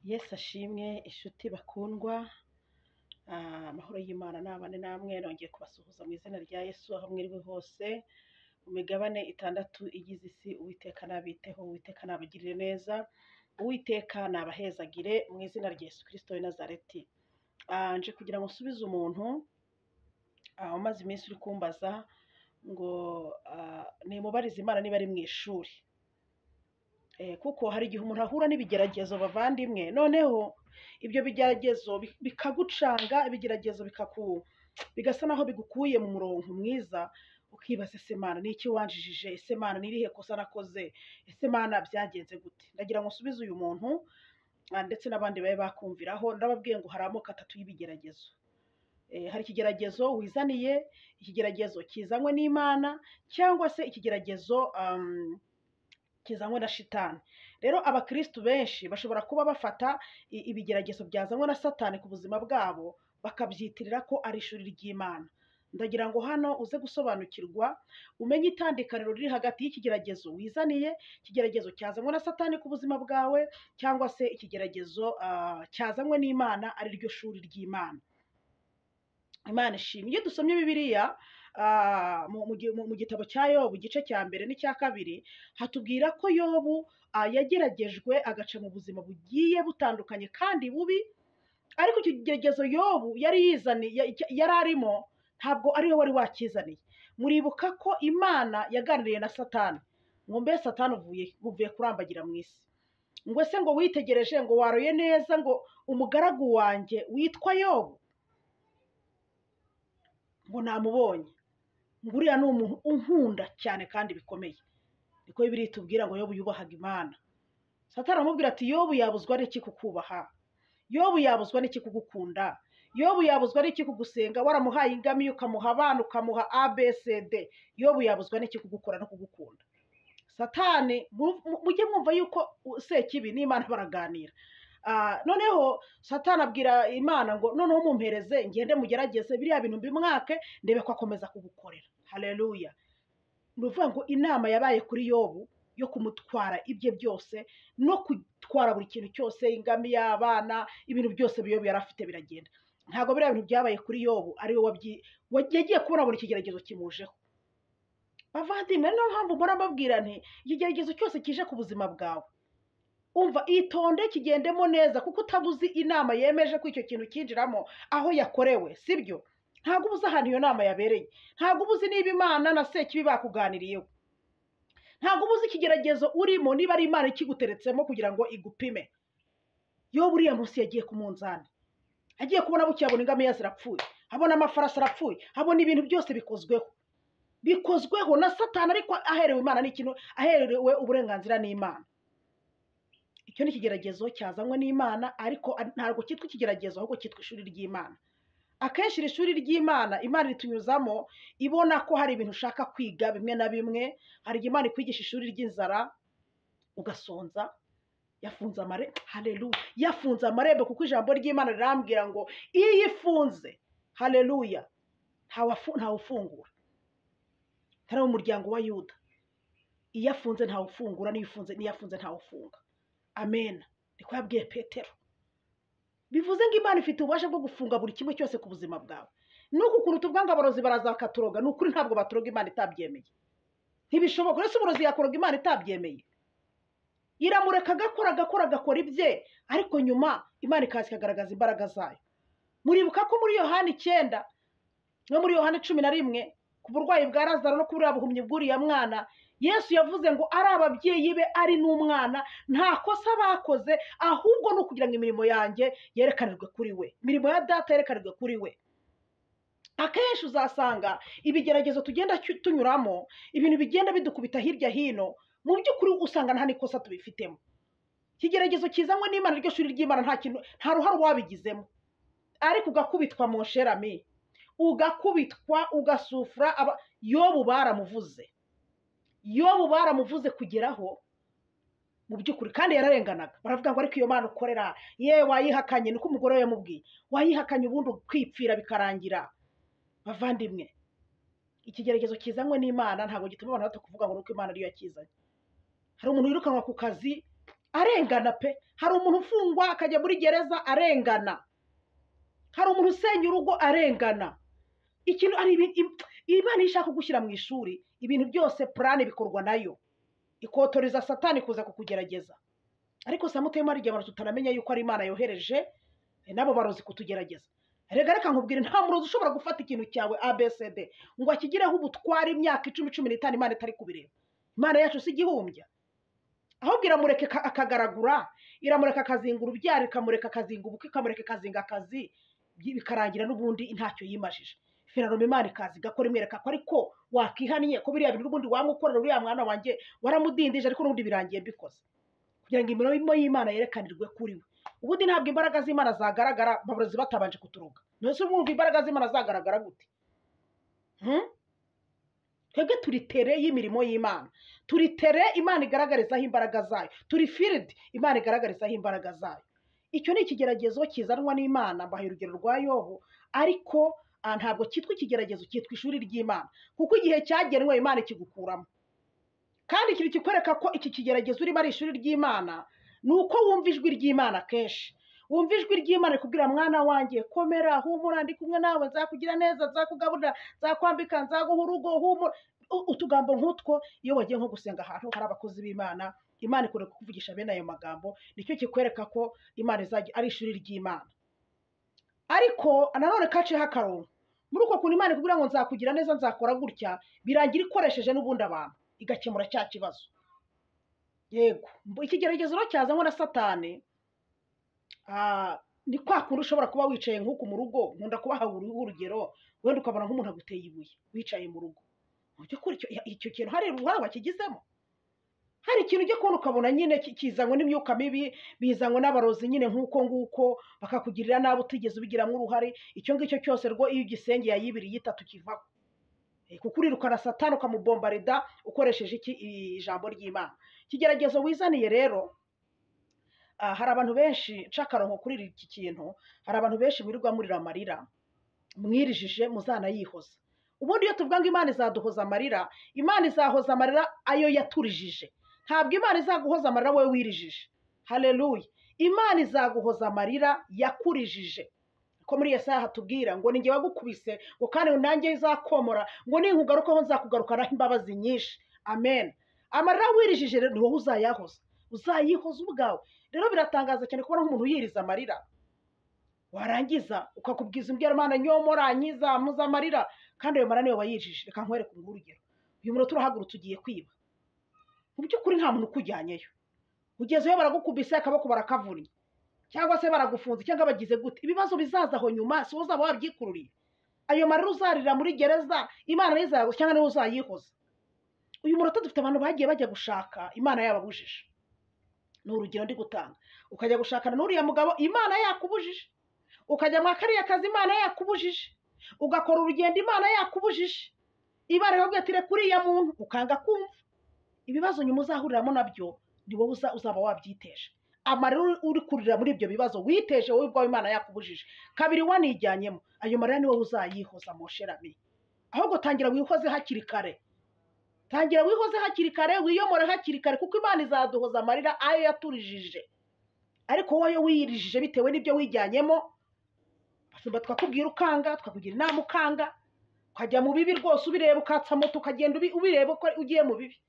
Yesu ashimwe inshuti bakundwa, amahoro y'Imana nabane namwe. Nongeye kubasuhuza mu izina rya Yesu aho mwiriwe hose mu migabane itandatu igize isi. Uwiteka nabiteho, Uwiteka nabagirire neza, Uwiteka nabahezagire mu izina rya Yesu Kristo w'i Nazareti. Nje kugira ngo nsubize umuntu umaze iminsi uri kumbaza ngo nimubarize Imana niba ari mu ishuri. Kuko hari igihe umuntu ahura n'ibigeragezo bavandimwe, noneho ibyo bigeragezo bikagucanga, ibigeragezo bigasa naho bigukuye mu murongo mwiza, ukibaza ese Mana ni iki wanjijije, ese Mana ni irihe kosa nakoze, ese Mana byagenze gute? Ndagira ngo nsubize uyu muntu ndetse n'abandi babe bakumviraho. Ndababwiye ngo hari amoko atatu y'ibigeragezo. Hari ikigeragezo wizaniye, ikigeragezo kizanywe n'Imana, cyangwa se ikigeragezo kizanywe na shitani. Rero abakristu benshi bashobora kuba bafata ibigeragezo byazanywe na satani ku buzima bwabo bakabyitirira ko ari ishuri ry'Imana. Ndagira ngo hano uze gusobanukirwa, umenye itandukaniro riri hagati y'ikigeragezo wizaniye, ikigeragezo cyazanywe na satani ku buzima bwawe, cyangwa se ikigeragezo cyazanywe n'Imana ari ryo shuri ry'Imana. Imana ishimwe. Iyo dusomye Bibiliya mu gitabo cya Yobu igice cya mbere n'icya kabiri, hatubwira ko Yobu yageragejwe agaca mu buzima bugiye butandukanye kandi bubi, ariko icyo kigeragezo Yobu yari arimo ntabwo ari we wari wakizaniye. Muribuka ko Imana yaganiriye na satani ngo mbe satani uvuye kurambagira mu isi, ngo ese ngo witegereje ngo waroye neza ngo umugaragu wanjye witwa Yobu, ngo namubonye, ngo uriya ni umuntu unkunda cyane kandi bikomeye. Niko Bibiliya itubwira ngo Yobu yubahaga Imana. Satani aramubwira ati Yobu yabuzwa n'iki kukubaha? Yobu yabuzwa n'iki kugukunda? Yobu yabuzwa n'iki kugusenga? Waramuhaye ingamiya, ukamuha abana, ukamuha ABCD. Yobu yabuzwa n'iki kugukora no kugukunda? Satani, mujye mwumva yuko Sekibi n'Imana baraganira. Noneho satani abwira Imana ngo noneho mumpereze ngende mugerageze biriya bintu mbimwake ndebe ko akomeza kugukorera. Haleluya. Ni ukuvuga ngo inama yabaye kuri Yobu yo kumutwara ibye byose no gutwara buri kintu cyose, ingamiya, abana, ibintu byose Yobu yari afite biragenda. Ntabwo biriya bintu byabaye kuri Yobu ari we yagiye kubona buri kigeragezo kimujeho. Bavandimwe, niyo mpamvu mbona mbabwira nti ikigeragezo cyose kije ku buzima bwawe, umva itonde kigendemo neza, kuko utabuzi inama yemeje ko icyo kintu kinjiramo aho yakorewe, sibyo? Ntabwo ubuze ahantu iyo nama yabereye, ntabwo ubuzi niba Imana na Sekibi bakuganiriyeho, ntabwo ubuzi ikigeragezo urimo niba ari Imana ikiguteretsemo kugira ngo igupime. Yobu uriya munsi yagiye ku munzani, agiye kubona bucya abona ingamiya zirapfuye, abona amafarasi arapfuye, abona ibintu byose bikozweho na satani, ariko aherewe Imana n'ikintu, aherewe uburenganzira n'Imana. Icyo ni ikigeragezo cyazanywe n'Imana, ariko ntabwo cyitwa ikigeragezo, ahubwo cyitwa ishuri ry'Imana. Akenshi iri shuri ry'Imana, Imana ritunyuzamo ibona ko hari ibintu ushaka kwiga bimwe na bimwe. Hari igihe Imana ikwigisha ishuri ry'inzara ugasonza, yafunze amarembo. Haleluya. Yafunze amarembo, kuko ijambo ry'Imana rirambwira ngo iyo ifunze, haleluya, ntawe ufungura. Tari mu muryango wa Yuda, iyo afunze ntawe ufungura, n'iyo afunze ntawe ufunga. Amen. Niko yabwiye Petero. Bivuze ngo Imana ifite ububasha bwo gufunga buri kimwe cyose ku buzima bwawe. Nuko ukuntu tuvuga ngo abarozi baraza bakaturoga, ni ukuri ntabwo baturoga Imana itabyemeye. Ntibishoboka. Ese umurozi yakoroga Imana itabyemeye? Iramureka agakora ibye, ariko nyuma Imana ikaza ikagaragaza imbaraga zayo. Muribuka ko muri Yohana 9 no muri Yohana 11 ku burwayi bwa Lazaro no kubura buhumyi bw'uriya mwana, Yesu yavuze ngo ari ababyeyi be ari n'umwana nta kosa bakoze, ahubwo no kugira ngo imirimo yanjye yerekanirwe kuri we, imirimo ya data yerekanirwe kuri we. Akenshi uzasanga ibigeragezo tugenda tunyuramo, ibintu bigenda bidukubita hirya hino, mu by'ukuri usanga nta n'ikosa tubifitemo. Ikigeragezo kizanywe n'Imana ryo shuri ry'Imana nta ruhare wabigizemo, ariko ugakubitwa mu sherami, ugakubitwa ugasufura. Yobu baramuvuze kugeraho mu by'ukuri, kandi yararenganaga. Baravuga ngo ariko iyo Mana ukorera ye wayihakanye, niko umugore we yamubwiye, wayihakanye ubundi kwipfira bikarangira. Bavandimwe, ikigeragezo kizanywe n'Imana ntabwo gituma abantu batakuvuga ngo nuko Imana ariyo yakizanye. Hari umuntu wirukanwa ku kazi arengana pe. Hari umuntu ufungwa akajya muri gereza arengana, hari umuntu usenya urugo arengana. Ikintu ari Imana ishaka kugushyira mu ishuri, ibintu byose plane bikorwa nayo, ikotoreza satani kuza kukugerageza. Ariko samutema ari igihe abantu tutaramenya yuko ari Imana yohereje nabo barozi kutugerageza. Reka nkubwire, nta murozi ushobora gufata ikintu cyawe ABCD ngo akigireho ubutware imyaka 10-15 Imana itari kubireba. Imana yacu si igihumbya, ahubwo iramureka akagaragura, iramureka akazinga urubyaro, ikamureka akazinga ubukwe, ikamureka akazinga akazi, bikarangira n'ubundi ntacyo yimajije. Finarome Imana ikazi gakora imwereka ko ariko wakihaniye ko biriya bintu n'ubundi wamukorera uriya mwana wanjye waramudindije, ariko n'ubundi birangiye bikoze, kugira ngo imirimo y'Imana yerekanirwe kuri we. Ubundi ntabwo imbaraga z'Imana zagaragara baburozi batabanje kuturuga. None se urumva imbaraga z'Imana zagaragara gute? Twebwe turi tere y'imirimo y'Imana, turi tere Imana igaragarizaho imbaraga zayo, turi field Imana igaragarizaho imbaraga zayo. Icyo ni ikigeragezo kizanwa n'Imana. Mbahaye urugero rwa Yobu, ariko ntabwo cyitwa ikigeragezo, cyitwa ishuri ry'Imana, kuko igihe cyagenwe Imana ikigukuramo. Kandi ikintu kikwereka ko iki kigeragezo urimo ari ishuri ry'Imana ni uko wumva ijwi ry'Imana kenshi. Wumva ijwi ry'Imana rikubwira, mwana wanjye komera, humura, ndi kumwe nawe, nzakugira neza, nzakugaburira, nzakwambika, nzaguha urugo, humura. Utugambo nk'utwo iyo wagiye nko gusenga ahantu hari abakozi b'Imana, Imana ikunda kukuvugisha bene ayo magambo. Nicyo kikwereka ko Imana izajya ari ishuri ry'Imana. Ariko nanone kaciyeho akarongo muri uko kuntu Imana ikubwira ngo nzakugira neza, nzakora gutya, birangira ikoresheje n'ubundi abantu igakemura cya kibazo. Yego, ikigeragezo rero cyazanywe na Satani. Ni kwa kundi ushobora kuba wicaye nk'uko mu rugo, nkunda kubaha urugero, wenda ukabona nk'umuntu aguteye ibuye wicaye mu rugo. By'ukuri icyo kintu hari uruhare wakigizemo. Hari ikintu ujya kubona ukabona nyine kizanywe n'imyuka mibi, bizanywe n'abarozi nyine nk'uko nguko, bakakugirira nabi utigeze ubigiramo uruhare. Icyo ngicyo cyose rwo iyo ugisengeye ayibiri yitatu kivaho, kuko urirukana Satani ukamubombarida ukoresheje ijambo ry'Imana. Ikigeragezo wizaniye rero, hari abantu benshi nshakaronko kuri iki kintu, hari abantu benshi mwirirwa murira amarira, mwirijije muzanayihoza. Ubundi iyo tuvuga ngo Imana izaduhoza amarira, Imana izahoza amarira ayo yaturijije. Ntabwo Imana izaguhoza amarira wowe wirijije. Haleluya. Imana izaguhoza amarira yakurijije. Ko muri Yesaya hatubwira ngo ninjye wagukubise, ngo kandi nanjye izakomora, ngo ninkugarukaho nzakugarukanaho imbabazi nyinshi. Amen. Amarira wirijije rero ni wowe uzayahoza, uzayihoza ubwawe. Rero biratangaza cyane kubona nk'umuntu yiriza amarira, warangiza ukakubwiza imbwira Imana nyomora nyiza muza amarira, kandi ayo marira niwe wayijije. Reka nkwereke urugero. Uyu muntu turahagurutse ugiye kwiba, mu by'ukuri nta muntu ukujyanyeyo, ugezeyo baragukubise akaboko barakavunnye, cyangwa se baragufunze, cyangwa bagize gute. Ibibazo bizaza aho nyuma si uzaba wabyikururiye. Ayo marira uzarira muri gereza, Imana izayaguha cyangwa niwe uzayihoza. Uyu muntu dufite abantu bagiye bajya gushaka, Imana yababujije. Ni urugero ndi gutanga. Ukajya gushakana n'uriya mugabo, Imana yakubujije. Ukajya mu kariya kazi, Imana yakubujije. Ugakora urugendo, Imana yakubujije. Imana ikubwira ati reka uriya muntu, ukanga kumva. Ibibazo nyuma uzahuriramo nabyo ni wowe uzaba wabyiteje. Amarira uri kurira muri ibyo bibazo witeje wowe ubwawe, Imana yakubujije. Kabiri wanijyanyemo, ayo marira ni wowe uzayihoza mosherami. Ahubwo tangira wihoze hakiri kare. Tangira wihoze hakiri kare, wiyomore hakiri kare, kuko Imana izaduhoza amarira ayo yaturijije. Ariko wowe wiyirijije bitewe n'ibyo wijyanyemo, bashumba twakubwira ukanga, twakugira inama ukanga, ukajya mu bibi rwose ubireba, ukatsa moto ukagenda ubireba uko ugiye mu bibi.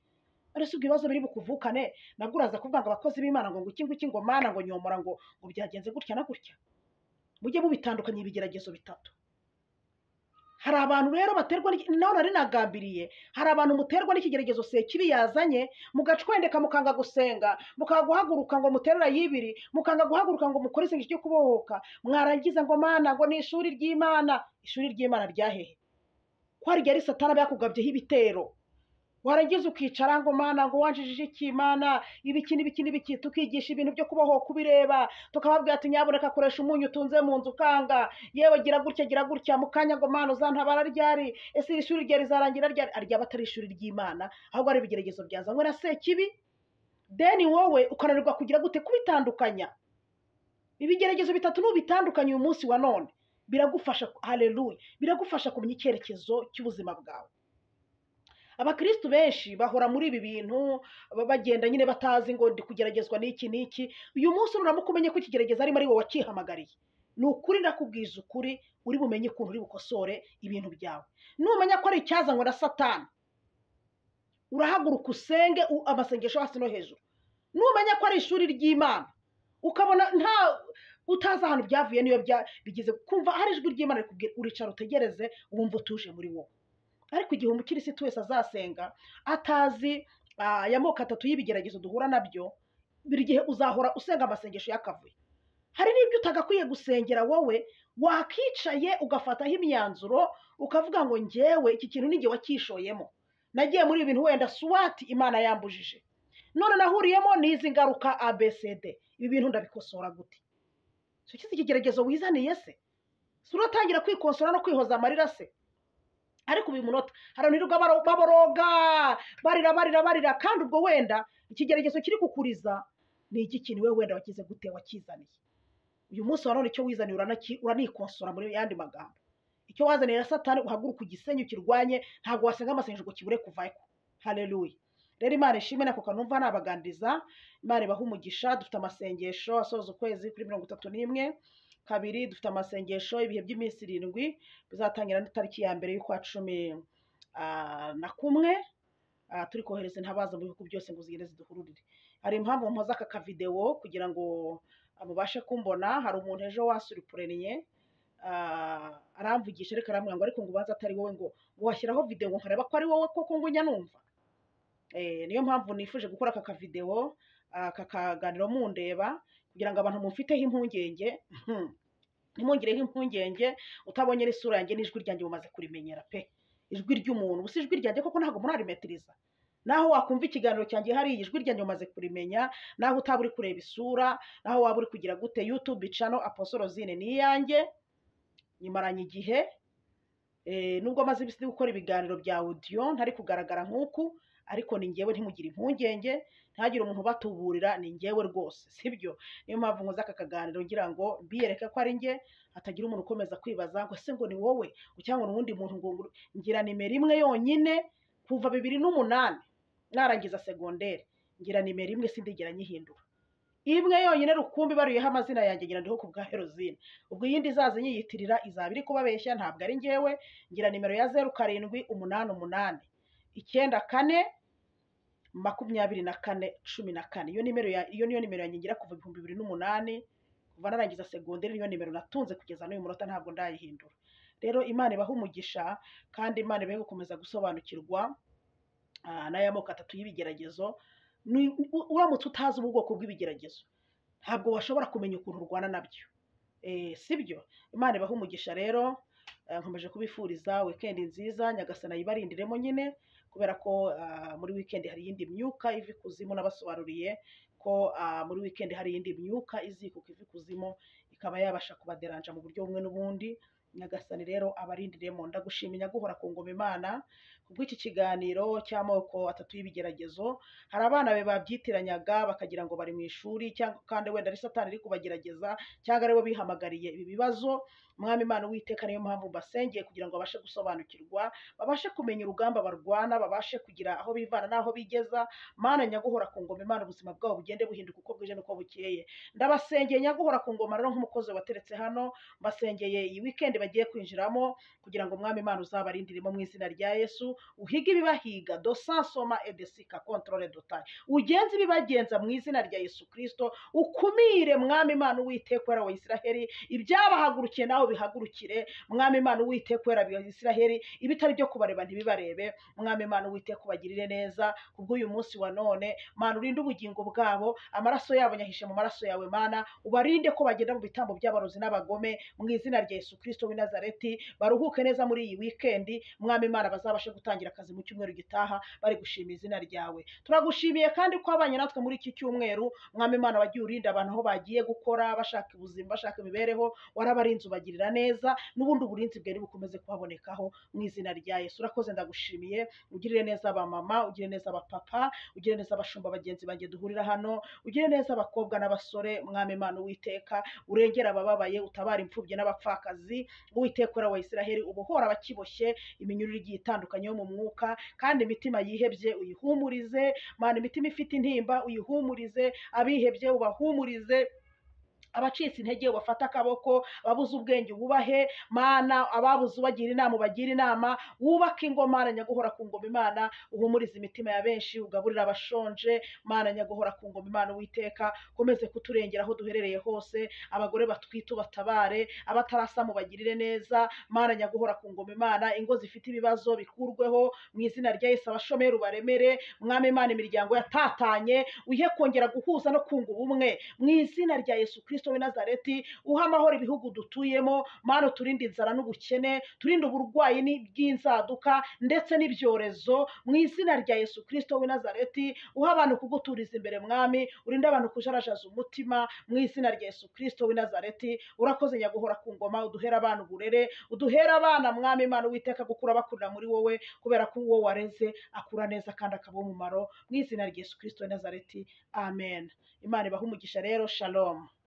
Ariko ibibazo biri bukuvukane, nabwo uraza kuvuga ngo abakozi b'Imana ngo iki ngo Mana ngo nyomora ngo byagenze gutya na gutya. Mujye mubitandukanye ibigeragezo bitatu. Hari abantu rero baterwa naho nari nagambiriye, hari abantu muterwa n'ikigeragezo Sekibi yazanye, mugacwendeka mukanga gusenga, mukaguhaguruka ngo muterera yibiri, mukanga guhaguruka ngo mukore isengesho cyo kubohoka, mwarangiza ngo Mana ngo ni ishuri ry'Imana. Ishuri ry'Imana ryahehe? Ko hari igihe Satani yakugabyeho ibitero, warangiza ukicara ngo Mana ngo wanjijije iki Mana, ibiki tukigisha ibintu byo kubohoka ubireba, tukababwira ati nyaboneka koresha umunyu utunze mu nzu ukanga, yewe gira gutya mukanya ngo Mana uzantabara ryari, ese iri shuri rye rizarangira ryari? Arya batari ishuri ry'Imana, ahubwo ari ibigeragezo byazanywe na Sekibi. Deni wowe ukananirwa kugira gute kubitandukanya. Ibigeragezo bitatu n'ubitandukanye uyu munsi wa none biragufasha. Haleluya. Biragufasha kumenya icyerekezo cy'ubuzima bwawe. abakristu benshi bahora muri ibi bintu bagenda nyine batazi ngo ndi kugeragezwa n'iki n'iki. Uyu munsi nuramuka umenye ko ikigerageza arimo ari wowe wakihamagariye, ni ukuri ndakubwiza ukuri, uri bumenye ukuntu uri bukosore ibintu byawe. Numenya ko ari icyazanywe na Satani, urahaguruka usenge amasengesho hasi no hejuru. Numenya ko ari ishuri ry'Imana, ukabona utazi ahantu byavuye niyo bigize kumva hari ijwi ry'Imana rikubwira, uricara utegereze wumva utuje muri wowe. Ariko igihe umukirisitu wese azasenga atazi aya moko atatu y'ibigeragezo duhura nabyo, buri gihe uzahora usenga amasengesho y'akavuyo. Hari n'ibyo utagakwiye gusengera wowe, wakicaye ugafataho imyanzuro ukavuga ngo njyewe iki kintu ni njye wakishoyemo, nagiye muri ibi bintu wenda swati Imana yambujije, none nahuriyemo n'izi ngaruka ABCD, ibi bintu ndabikosora gute? So kizi ikigeragezo wizaniye se? Uratangira kwikonsora no kwihoza amarira se? Ariko uyu munota haranirwa baboroga barira kandi ubwo wenda ikigeragezo kiri kukuriza ni iki kintu we wenda wakize gute wakizaniye. Uyu munsi warone icyo wizaniye uranikonsora muri yandi magambo. Icyo wazaniye Satani uhaguruka ugisenye ukirwanye, ntabwo wasenga amasengesho ngo kibure kuvayo. Haleluya. Rero Imana ishimwe nako kanumva nabagandiza. Imana ibaha umugisha. Dufite amasengesho asoza ukwezi kuri 31. Kabiri dufite amasengesho ibihe by'iminsi 7 bizatangira n'itariki ya mbere y'ukwa 11 turi kohereza intabaza mu bihugu byose ngo zigende ziduhururire. Hari impamvu mpoza aka video kugira ngo amubashe kumbona. Hari umuntu ejo wasuripureniye aramvugisha ariko aramubwira ngo ariko ngo ubanza atari wowe, ngo washyiraho video ngo nkareba ko ari wowe koko ngo nyanumva. Niyo mpamvu nifuje gukora aka video kakaganiro mundeba kugira ngo abantu mufiteho impungenge ntimungireho impungenge, utabonye isura yanjye n'ijwi ryanjye mumaze kurimenyera pe. Ijwi ry'umuntu gusa ijwi ryanjye koko ntago murarimetiriza. Naho wakumva ikiganiro cyanjye hari ijwi ryanjye mumaze kurimenya, naho utaburi kureba isura, naho waburi kugira gute. YouTube channel Apostle Rosine ni yanjye, nyimaranye igihe nubwo maze ibisi gukora ibiganiro bya audio ntari kugaragara nk'uku, ariko ni ngewe ntimugire impungenge, ntagire umuntu batuburira, ni ngewe rwose, sibyo? Niyo mpamvu nkoza aka kaganiro ngira ngo biyereke ko ari nge, hatagira umuntu ukomeza kwibaza ngo se ngo ni wowe cyangwa n'undi muntu. ngo ngira nimero imwe yonyine kuva 2008 narangiza secondaire, ngira nimero imwe sindigera nyihindura, imwe yonyine rukumbi baruyeho amazina yanjye ngira ndiho ku bwa Rosine. Ubwo yindi izaza nyiyitirira izaba iri kubabeshya, ntabwo ari ngewe. Ngira nimero ya 0788 94 24 14. Iyo niyo nimero yanjye ngira kuva 2008 kuva narangiza secondaire, niyo nimero natunze kugeza n'uyu munota, ntabwo ndayihindura. Rero Imana ibaha umugisha kandi Imana ibahe gukomeza gusobanukirwa n'aya moko atatu y'ibigeragezo. Uramutse utazi ubwoko bw'ibigeragezo ntabwo washobora kumenya ukuntu urwana nabyo, sibyo? Imana ibaha umugisha. Rero nkomeje kubifuriza weekend nziza, Nyagasana yibarindiremo nyine, kubera ko muri weekend hari yindi myuka ivi kuzimu. Nabasobanuriye ko muri weekend hari yindi myuka izikuka ivi kuzimu ikaba yabasha kubaderanja mu buryo bumwe n'ubundi. Nyagasani rero abarindiremo. Ndagushimiye nyaguhora ku ngoma Imana kubw'iki kiganiro cy'amoko atatu y'ibigeragezo. Hari abana be babyitiranyaga bakagira ngo bari mu ishuri, cyangwa kandi wenda ari Satani iri kubagerageza, cyangwa aribo bihamagariye ibi bibazo. Mwami Imana Uwiteka, niyo mpamvu mbasengeye kugira ngo babashe gusobanukirwa, babashe kumenya urugamba barwana, babashe kugira aho bivana n'aho bigeza. Mana nyaguhora ku ngoma Imana, ubuzima bwabo bugende buhinduka uko bwije n'uko bukeye. Ndabasengeye nyaguhora ku ngoma rero nk'umukozi wateretse hano, mbasengeye iyi weekend bagiye kwinjiramo kugira ngo Mwami Imana uzabarindiremo mu izina rya Yesu. Uhiga ibibahiga dosansoma edesika controle dotari, ugenze ibibagenza mu izina rya Yesu Kristo. Ukumire Mwami Imana Uwiteka wa Isiraheli, ibyabahagurukiye naho bihagurukire. Mwami Imana Uwiteka wa Isiraheli, ibitari byo kubareba ntibibarebe. Mwami Imana Uwiteka ubagirire neza kubw'uyu munsi wa none. Mana urinde ubugingo bwabo, amaraso yabo nyahishe mu maraso yawe. Mana ubarinde ko bagenda mu bitambo by'abarozi n'abagome mu izina rya Yesu Kristo w'i Nazareti. Baruhuke neza muri iyi weekend. Mwami Imana bazabashe gutangira akazi mu cyumweru gitaha bari gushima izina ryawe. Turagushimiye kandi ko abanye natwe muri iki cyumweru. Mwami Imana wagiye urinda abantu aho bagiye gukora bashaka ubuzima, bashaka imibereho, warabarinze ubagirira neza, n'ubundi uburinzi bwari bukomeze kuhabonekaho mu izina rya Yesu. Urakoze, ndagushimiye. Ugirire neza aba mama, ugirire neza aba papa, ugirire neza abashumba bagenzi banjye duhurira hano, ugirire neza abakobwa n'abasore. Mwami Imana Uwiteka urengera abababaye, utabara imfubyi n'abapfakazi. Uwiteka ura wa Isiraheli ubohora abakiboshye iminyururu igiye itandukanye yo mu mwuka, kandi imitima yihebye uyihumurize. Mana, imitima ifite intimba uyihumurize, abihebye ubahumurize, abacitse intege ubafate akaboko, ababuze ubwenge ububahe Mana, ababuze ubagira inama ubagira inama, wubake ingo Mana nyaguhora ku ngoma Imana, uhumurize imitima ya benshi, ugaburira abashonje Mana nyaguhora ku ngoma Imana. Uwiteka ukomeze kuturengera aho duherereye hose, abagore batwite ubatabare, abatarasama ubagirire neza Mana nyaguhora ku ngoma Imana. Ingo zifite ibibazo bikurweho mu izina rya Yesu, abashomeri ubaremere Mwami Imana, imiryango yatatanye uyihe kongera guhuza no kunga ubumwe mu izina rya Yesu Kristo w'i Nazareti. Uha amahoro ibihugu dutuyemo Mana, uturinde inzara n'ubukene, turinde uburwayi bw'inzaduka ndetse n'ibyorezo mu izina rya Yesu Kristo w'i Nazareti. Uha abantu kuguturiza imbere Mwami, urinde abantu kujarajaza umutima mu izina rya Yesu Kristo w'i Nazareti. Urakoze nyaguhora ku ngoma, uduhera abana uburere, uduhera abana Mwami Imana Uwiteka gukura bakurira muri wowe, kubera ko uwo wareze akura neza kandi akaba umumaro mu izina rya Yesu Kristo w'i Nazareti. Amen. Imana ibahe umugisha rero. Shalom.